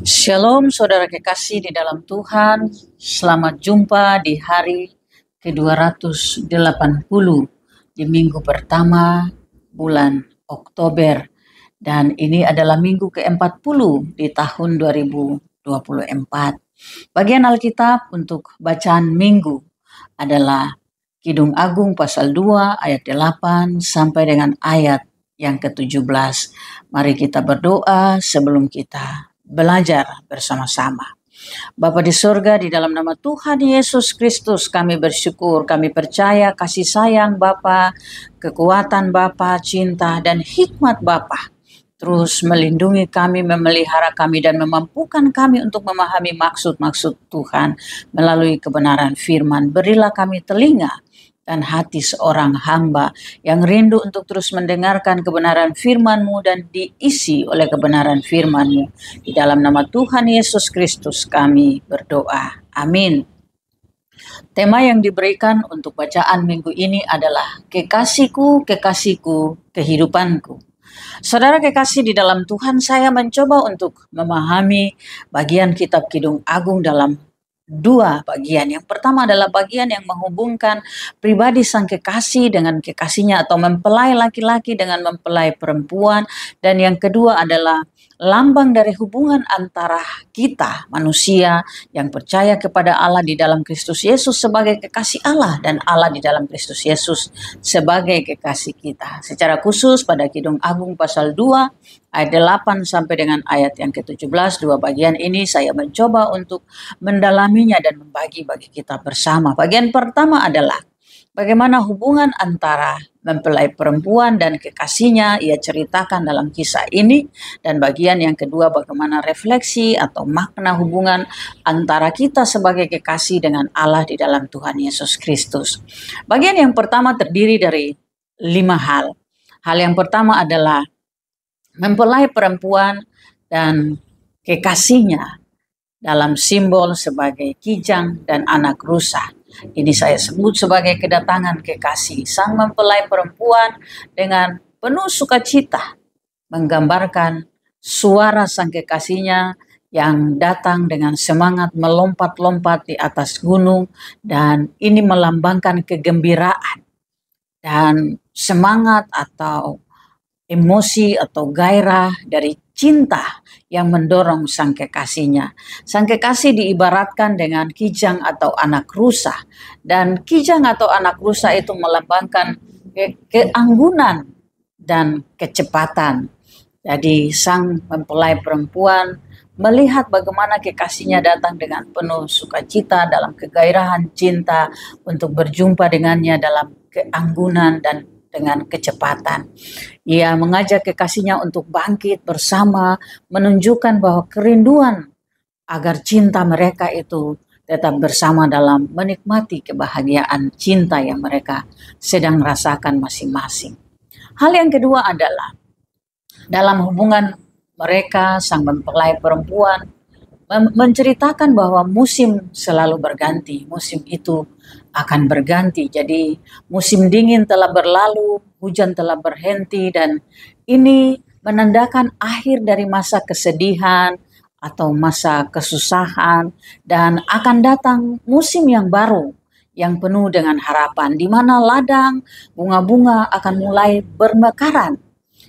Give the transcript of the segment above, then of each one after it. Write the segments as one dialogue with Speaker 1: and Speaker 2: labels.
Speaker 1: Shalom saudara kekasih di dalam Tuhan, selamat jumpa di hari ke-280 di minggu pertama bulan Oktober, dan ini adalah minggu ke-40 di tahun 2024. Bagian Alkitab untuk bacaan minggu adalah Kidung Agung pasal 2 ayat 8 sampai dengan ayat yang ke-17. Mari kita berdoa sebelum kita belajar bersama-sama. Bapa di surga, di dalam nama Tuhan Yesus Kristus kami bersyukur, kami percaya kasih sayang Bapa, kekuatan Bapa, cinta dan hikmat Bapa terus melindungi kami, memelihara kami, dan memampukan kami untuk memahami maksud-maksud Tuhan melalui kebenaran firman. Berilah kami telinga dan hati seorang hamba yang rindu untuk terus mendengarkan kebenaran firman-Mu dan diisi oleh kebenaran firman-Mu. Di dalam nama Tuhan Yesus Kristus kami berdoa. Amin. Tema yang diberikan untuk bacaan minggu ini adalah Kekasihku, Kekasihku, Kehidupanku. Saudara kekasih di dalam Tuhan, saya mencoba untuk memahami bagian kitab Kidung Agung dalam dua bagian. Yang pertama adalah bagian yang menghubungkan pribadi sang kekasih dengan kekasihnya, atau mempelai laki-laki dengan mempelai perempuan. Dan yang kedua adalah lambang dari hubungan antara kita manusia yang percaya kepada Allah di dalam Kristus Yesus sebagai kekasih Allah, dan Allah di dalam Kristus Yesus sebagai kekasih kita. Secara khusus pada Kidung Agung pasal 2 ayat 8 sampai dengan ayat yang ke-17, dua bagian ini saya mencoba untuk mendalaminya dan membagi bagi kita bersama. Bagian pertama adalah bagaimana hubungan antara mempelai perempuan dan kekasihnya ia ceritakan dalam kisah ini. Dan bagian yang kedua, bagaimana refleksi atau makna hubungan antara kita sebagai kekasih dengan Allah di dalam Tuhan Yesus Kristus. Bagian yang pertama terdiri dari 5 hal. Hal yang pertama adalah mempelai perempuan dan kekasihnya dalam simbol sebagai kijang dan anak rusa. Ini saya sebut sebagai kedatangan kekasih. Sang mempelai perempuan dengan penuh sukacita menggambarkan suara sang kekasihnya yang datang dengan semangat melompat-lompat di atas gunung, dan ini melambangkan kegembiraan dan semangat atau emosi atau gairah dari cinta yang mendorong sang kekasihnya. Sang kekasih diibaratkan dengan kijang atau anak rusa, dan kijang atau anak rusa itu melambangkan keanggunan dan kecepatan. Jadi sang mempelai perempuan melihat bagaimana kekasihnya datang dengan penuh sukacita dalam kegairahan cinta untuk berjumpa dengannya dalam keanggunan dan dengan kecepatan. Ia mengajak kekasihnya untuk bangkit bersama, menunjukkan bahwa kerinduan agar cinta mereka itu tetap bersama dalam menikmati kebahagiaan cinta yang mereka sedang rasakan masing-masing. Hal yang kedua adalah dalam hubungan mereka, sang mempelai perempuan menceritakan bahwa musim selalu berganti, musim itu akan berganti. Jadi musim dingin telah berlalu, hujan telah berhenti, dan ini menandakan akhir dari masa kesedihan atau masa kesusahan, dan akan datang musim yang baru yang penuh dengan harapan, di mana ladang bunga-bunga akan mulai bermekaran.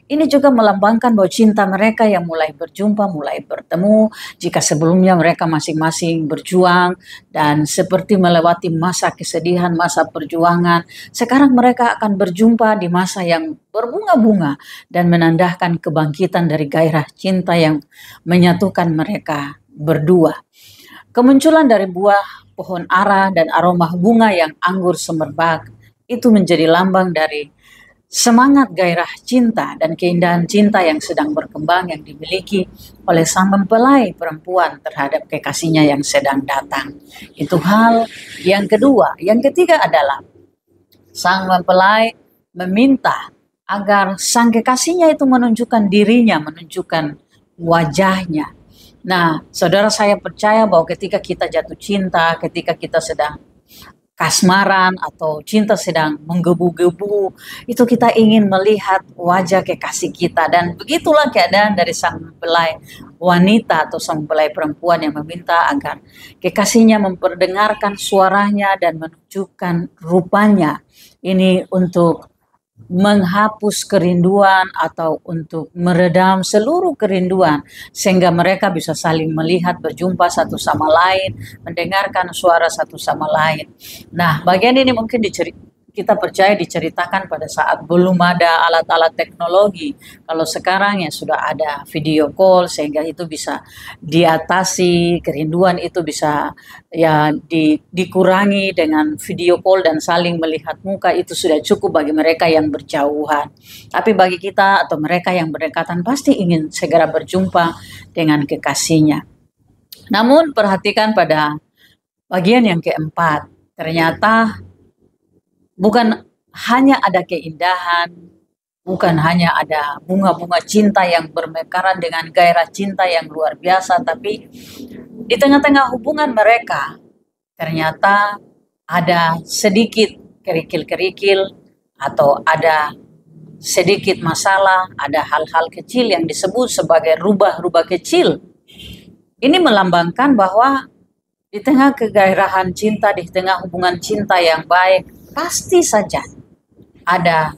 Speaker 1: Ini juga melambangkan bahwa cinta mereka yang mulai berjumpa, mulai bertemu. Jika sebelumnya mereka masing-masing berjuang dan seperti melewati masa kesedihan, masa perjuangan, sekarang mereka akan berjumpa di masa yang berbunga-bunga dan menandakan kebangkitan dari gairah cinta yang menyatukan mereka berdua. Kemunculan dari buah pohon ara dan aroma bunga yang anggur semerbak itu menjadi lambang dari semangat gairah cinta dan keindahan cinta yang sedang berkembang yang dimiliki oleh sang mempelai perempuan terhadap kekasihnya yang sedang datang. Itu hal yang kedua. Yang ketiga adalah sang mempelai meminta agar sang kekasihnya itu menunjukkan dirinya, menunjukkan wajahnya. Nah, saudara, saya percaya bahwa ketika kita jatuh cinta, ketika kita sedang kasmaran atau cinta sedang menggebu-gebu, itu kita ingin melihat wajah kekasih kita. Dan begitulah keadaan dari sang mempelai wanita atau sang mempelai perempuan yang meminta agar kekasihnya memperdengarkan suaranya dan menunjukkan rupanya. Ini untuk menghapus kerinduan atau untuk meredam seluruh kerinduan sehingga mereka bisa saling melihat, berjumpa satu sama lain, mendengarkan suara satu sama lain. Nah, bagian ini mungkin kita percaya diceritakan pada saat belum ada alat-alat teknologi. Kalau sekarang ya sudah ada video call sehingga itu bisa diatasi, kerinduan itu bisa ya dikurangi dengan video call dan saling melihat muka, itu sudah cukup bagi mereka yang berjauhan. Tapi bagi kita atau mereka yang berdekatan pasti ingin segera berjumpa dengan kekasihnya. Namun perhatikan pada bagian yang keempat, ternyata bukan hanya ada keindahan, bukan hanya ada bunga-bunga cinta yang bermekaran dengan gairah cinta yang luar biasa, tapi di tengah-tengah hubungan mereka ternyata ada sedikit kerikil-kerikil atau ada sedikit masalah, ada hal-hal kecil yang disebut sebagai rubah-rubah kecil. Ini melambangkan bahwa di tengah kegairahan cinta, di tengah hubungan cinta yang baik, pasti saja ada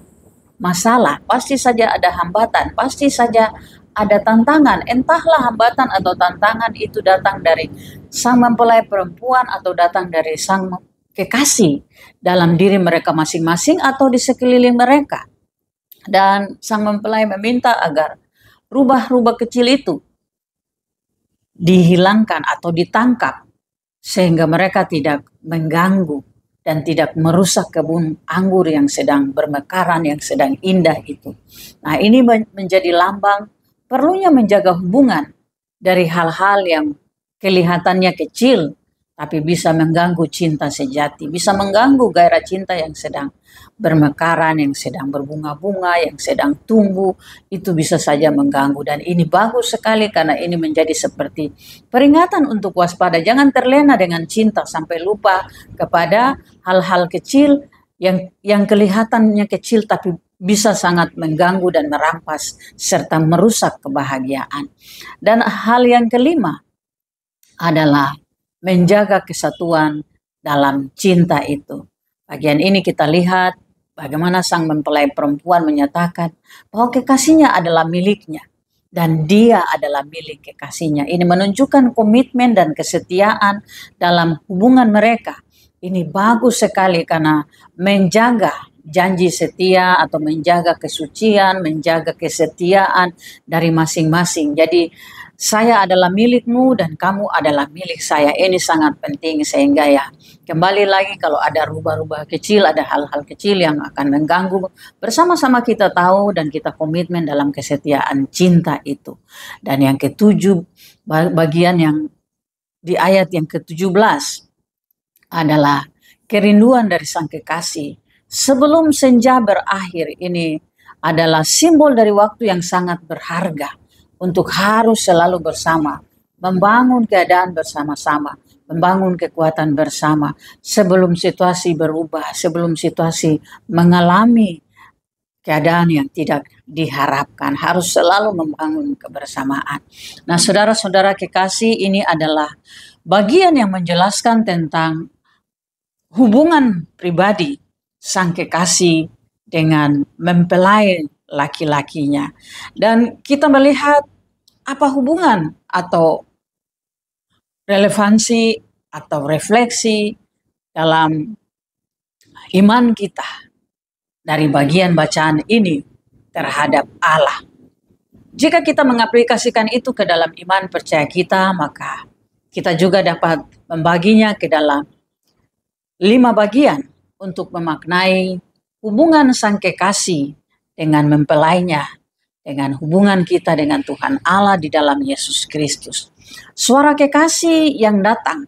Speaker 1: masalah, pasti saja ada hambatan, pasti saja ada tantangan. Entahlah hambatan atau tantangan itu datang dari sang mempelai perempuan atau datang dari sang kekasih dalam diri mereka masing-masing atau di sekeliling mereka. Dan sang mempelai meminta agar rubah-rubah kecil itu dihilangkan atau ditangkap sehingga mereka tidak mengganggu dan tidak merusak kebun anggur yang sedang bermekaran, yang sedang indah itu. Nah, ini menjadi lambang perlunya menjaga hubungan dari hal-hal yang kelihatannya kecil, tapi bisa mengganggu cinta sejati, bisa mengganggu gairah cinta yang sedang bermekaran, yang sedang berbunga-bunga, yang sedang tumbuh, itu bisa saja mengganggu. Dan ini bagus sekali karena ini menjadi seperti peringatan untuk waspada. Jangan terlena dengan cinta sampai lupa kepada hal-hal kecil yang kelihatannya kecil tapi bisa sangat mengganggu dan merampas serta merusak kebahagiaan. Dan hal yang kelima adalah menjaga kesatuan dalam cinta itu. Bagian ini kita lihat bagaimana sang mempelai perempuan menyatakan bahwa kekasihnya adalah miliknya dan dia adalah milik kekasihnya. Ini menunjukkan komitmen dan kesetiaan dalam hubungan mereka. Ini bagus sekali karena menjaga janji setia atau menjaga kesucian, menjaga kesetiaan dari masing-masing. Jadi saya adalah milikmu dan kamu adalah milik saya. Ini sangat penting sehingga ya kembali lagi kalau ada rubah-rubah kecil, ada hal-hal kecil yang akan mengganggu, bersama-sama kita tahu dan kita komitmen dalam kesetiaan cinta itu. Dan yang ketujuh, bagian yang di ayat yang ke-17 adalah kerinduan dari sang kekasih sebelum senja berakhir. Ini adalah simbol dari waktu yang sangat berharga untuk harus selalu bersama, membangun keadaan bersama-sama, membangun kekuatan bersama sebelum situasi berubah, sebelum situasi mengalami keadaan yang tidak diharapkan. Harus selalu membangun kebersamaan. Nah, saudara-saudara kekasih, ini adalah bagian yang menjelaskan tentang hubungan pribadi sang kekasih dengan mempelai laki-lakinya. Dan kita melihat apa hubungan atau relevansi atau refleksi dalam iman kita dari bagian bacaan ini terhadap Allah. Jika kita mengaplikasikan itu ke dalam iman percaya kita, maka kita juga dapat membaginya ke dalam 5 bagian untuk memaknai hubungan sang kekasih dengan mempelainya, dengan hubungan kita dengan Tuhan Allah di dalam Yesus Kristus. Suara kekasih yang datang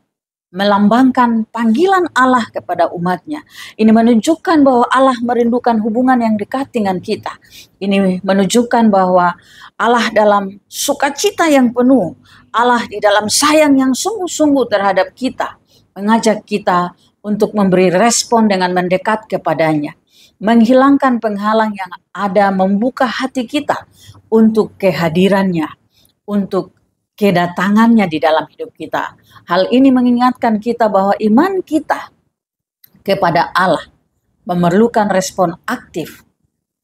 Speaker 1: melambangkan panggilan Allah kepada umatnya. Ini menunjukkan bahwa Allah merindukan hubungan yang dekat dengan kita. Ini menunjukkan bahwa Allah dalam sukacita yang penuh, Allah di dalam sayang yang sungguh-sungguh terhadap kita, mengajak kita untuk memberi respon dengan mendekat kepadanya, menghilangkan penghalang yang ada, membuka hati kita untuk kehadirannya, untuk kedatangannya di dalam hidup kita. Hal ini mengingatkan kita bahwa iman kita kepada Allah memerlukan respon aktif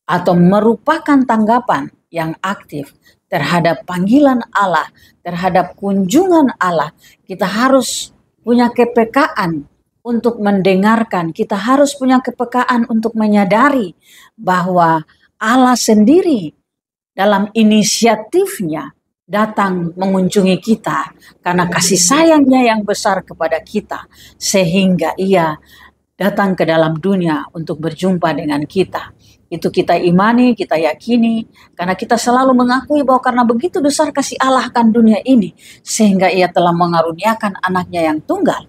Speaker 1: atau merupakan tanggapan yang aktif terhadap panggilan Allah, terhadap kunjungan Allah. Kita harus punya kepekaan untuk mendengarkan, kita harus punya kepekaan untuk menyadari bahwa Allah sendiri dalam inisiatifnya datang mengunjungi kita karena kasih sayangnya yang besar kepada kita, sehingga ia datang ke dalam dunia untuk berjumpa dengan kita. Itu kita imani, kita yakini, karena kita selalu mengakui bahwa karena begitu besar kasih Allah akan dunia ini, sehingga ia telah mengaruniakan anaknya yang tunggal,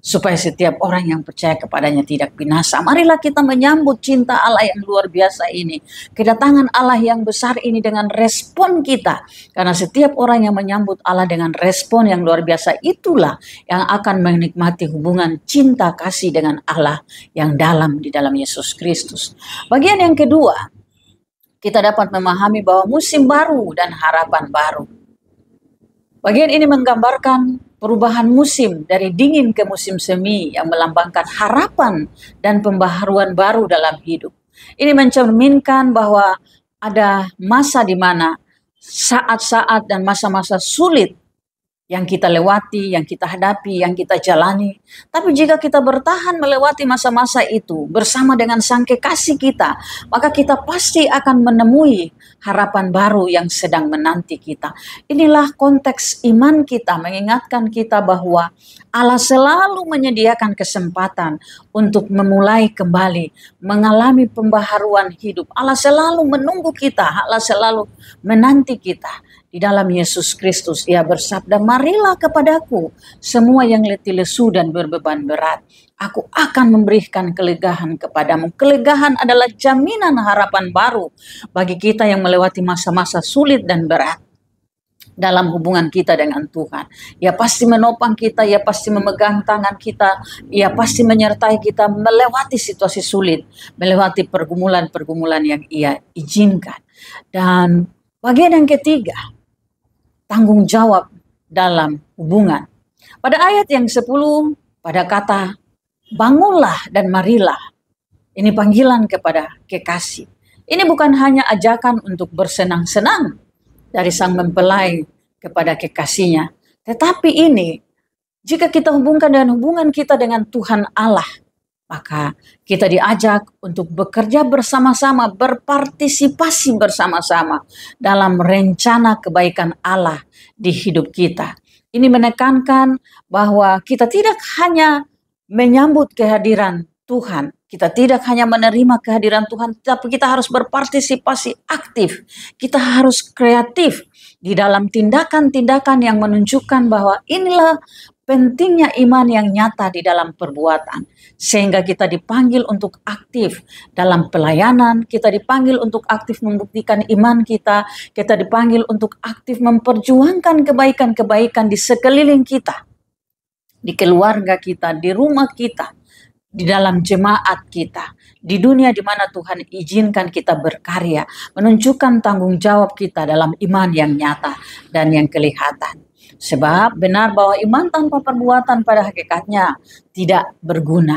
Speaker 1: supaya setiap orang yang percaya kepadanya tidak binasa. Marilah kita menyambut cinta Allah yang luar biasa ini, kedatangan Allah yang besar ini dengan respon kita. Karena setiap orang yang menyambut Allah dengan respon yang luar biasa, itulah yang akan menikmati hubungan cinta kasih dengan Allah yang dalam di dalam Yesus Kristus. Bagian yang kedua, kita dapat memahami bahwa musim baru dan harapan baru. Bagian ini menggambarkan perubahan musim dari dingin ke musim semi yang melambangkan harapan dan pembaharuan baru dalam hidup. Ini mencerminkan bahwa ada masa di mana saat-saat dan masa-masa sulit yang kita lewati, yang kita hadapi, yang kita jalani. Tapi jika kita bertahan melewati masa-masa itu bersama dengan Sang Kekasih kita, maka kita pasti akan menemui harapan baru yang sedang menanti kita. Inilah konteks iman kita, mengingatkan kita bahwa Allah selalu menyediakan kesempatan untuk memulai kembali, mengalami pembaharuan hidup. Allah selalu menunggu kita, Allah selalu menanti kita. Di dalam Yesus Kristus, Ia bersabda, marilah kepadaku semua yang letih lesu dan berbeban berat. Aku akan memberikan kelegahan kepadamu. Kelegahan adalah jaminan harapan baru bagi kita yang melewati masa-masa sulit dan berat dalam hubungan kita dengan Tuhan. Ia pasti menopang kita, Ia pasti memegang tangan kita, Ia pasti menyertai kita melewati situasi sulit, melewati pergumulan-pergumulan yang Ia izinkan. Dan bagian yang ketiga, tanggung jawab dalam hubungan. Pada ayat yang 10, pada kata bangunlah dan marilah, ini panggilan kepada kekasih. Ini bukan hanya ajakan untuk bersenang-senang dari sang mempelai kepada kekasihnya, tetapi ini jika kita hubungkan dengan hubungan kita dengan Tuhan Allah, maka kita diajak untuk bekerja bersama-sama, berpartisipasi bersama-sama dalam rencana kebaikan Allah di hidup kita. Ini menekankan bahwa kita tidak hanya menyambut kehadiran Tuhan, kita tidak hanya menerima kehadiran Tuhan, tapi kita harus berpartisipasi aktif. Kita harus kreatif di dalam tindakan-tindakan yang menunjukkan bahwa inilah pentingnya iman yang nyata di dalam perbuatan, sehingga kita dipanggil untuk aktif dalam pelayanan, kita dipanggil untuk aktif membuktikan iman kita dipanggil untuk aktif memperjuangkan kebaikan-kebaikan di sekeliling kita, di keluarga kita, di rumah kita, di dalam jemaat kita, di dunia di mana Tuhan izinkan kita berkarya, menunjukkan tanggung jawab kita dalam iman yang nyata dan yang kelihatan. Sebab benar bahwa iman tanpa perbuatan pada hakikatnya tidak berguna.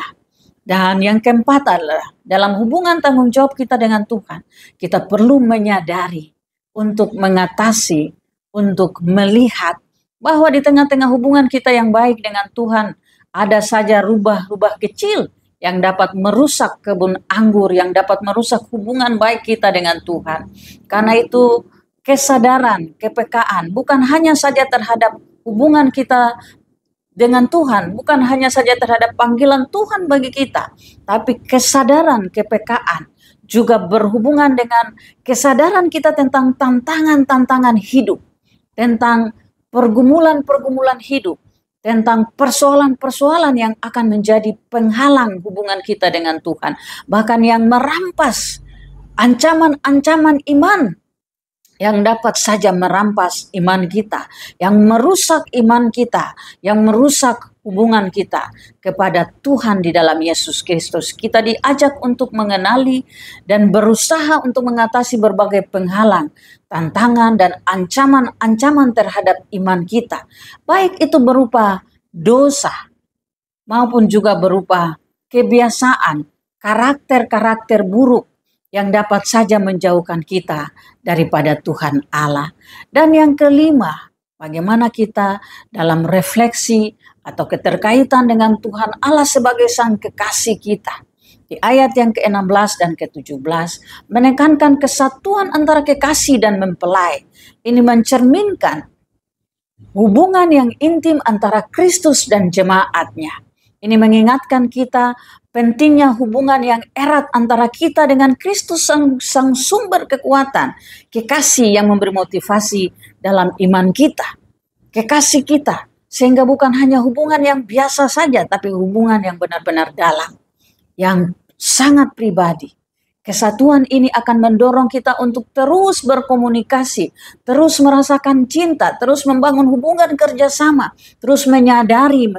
Speaker 1: Dan yang keempat adalah dalam hubungan tanggung jawab kita dengan Tuhan, kita perlu menyadari untuk mengatasi, untuk melihat bahwa di tengah-tengah hubungan kita yang baik dengan Tuhan, ada saja rubah-rubah kecil yang dapat merusak kebun anggur, yang dapat merusak hubungan baik kita dengan Tuhan. Karena itu kesadaran, kepekaan, bukan hanya saja terhadap hubungan kita dengan Tuhan, bukan hanya saja terhadap panggilan Tuhan bagi kita, tapi kesadaran, kepekaan juga berhubungan dengan kesadaran kita tentang tantangan-tantangan hidup, tentang pergumulan-pergumulan hidup, tentang persoalan-persoalan yang akan menjadi penghalang hubungan kita dengan Tuhan, bahkan yang merampas ancaman-ancaman iman yang dapat saja merampas iman kita, yang merusak iman kita, yang merusak hubungan kita kepada Tuhan di dalam Yesus Kristus. Kita diajak untuk mengenali dan berusaha untuk mengatasi berbagai penghalang, tantangan, dan ancaman-ancaman terhadap iman kita. Baik itu berupa dosa maupun juga berupa kebiasaan, karakter-karakter buruk yang dapat saja menjauhkan kita daripada Tuhan Allah. Dan yang kelima, bagaimana kita dalam refleksi atau keterkaitan dengan Tuhan Allah sebagai Sang Kekasih kita. Di ayat yang ke-16 dan ke-17 menekankan kesatuan antara kekasih dan mempelai. Ini mencerminkan hubungan yang intim antara Kristus dan jemaatnya. Ini mengingatkan kita pentingnya hubungan yang erat antara kita dengan Kristus sang sumber kekuatan, kekasih yang memberi motivasi dalam iman kita, kekasih kita, sehingga bukan hanya hubungan yang biasa saja, tapi hubungan yang benar-benar dalam, yang sangat pribadi. Kesatuan ini akan mendorong kita untuk terus berkomunikasi, terus merasakan cinta, terus membangun hubungan kerjasama, terus menyadari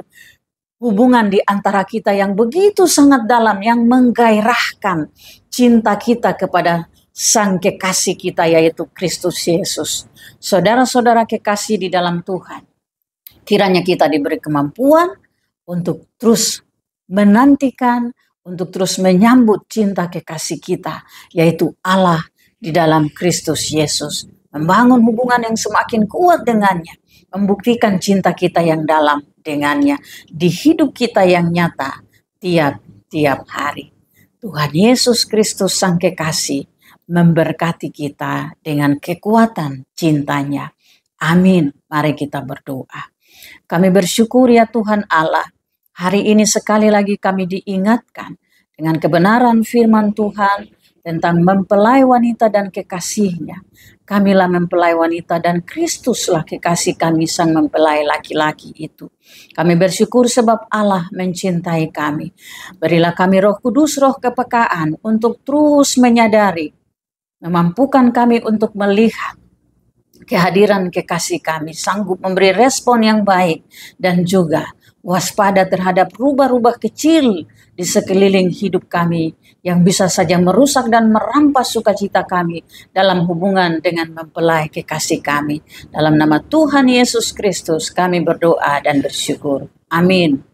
Speaker 1: hubungan di antara kita yang begitu sangat dalam, yang menggairahkan cinta kita kepada Sang Kekasih kita, yaitu Kristus Yesus. Saudara-saudara kekasih di dalam Tuhan, kiranya kita diberi kemampuan untuk terus menantikan, untuk terus menyambut cinta kekasih kita, yaitu Allah di dalam Kristus Yesus. Membangun hubungan yang semakin kuat dengannya, membuktikan cinta kita yang dalam dengannya di hidup kita yang nyata tiap-tiap hari. Tuhan Yesus Kristus Sang Kekasih memberkati kita dengan kekuatan cintanya. Amin. Mari kita berdoa. Kami bersyukur ya Tuhan Allah, hari ini sekali lagi kami diingatkan dengan kebenaran firman Tuhan tentang mempelai wanita dan kekasihnya. Kamilah mempelai wanita dan Kristuslah kekasih kami sang mempelai laki-laki itu. Kami bersyukur sebab Allah mencintai kami. Berilah kami Roh Kudus, roh kepekaan untuk terus menyadari, memampukan kami untuk melihat kehadiran kekasih kami, sanggup memberi respon yang baik dan juga waspada terhadap rubah-rubah kecil di sekeliling hidup kami yang bisa saja merusak dan merampas sukacita kami dalam hubungan dengan mempelai kekasih kami. Dalam nama Tuhan Yesus Kristus kami berdoa dan bersyukur. Amin.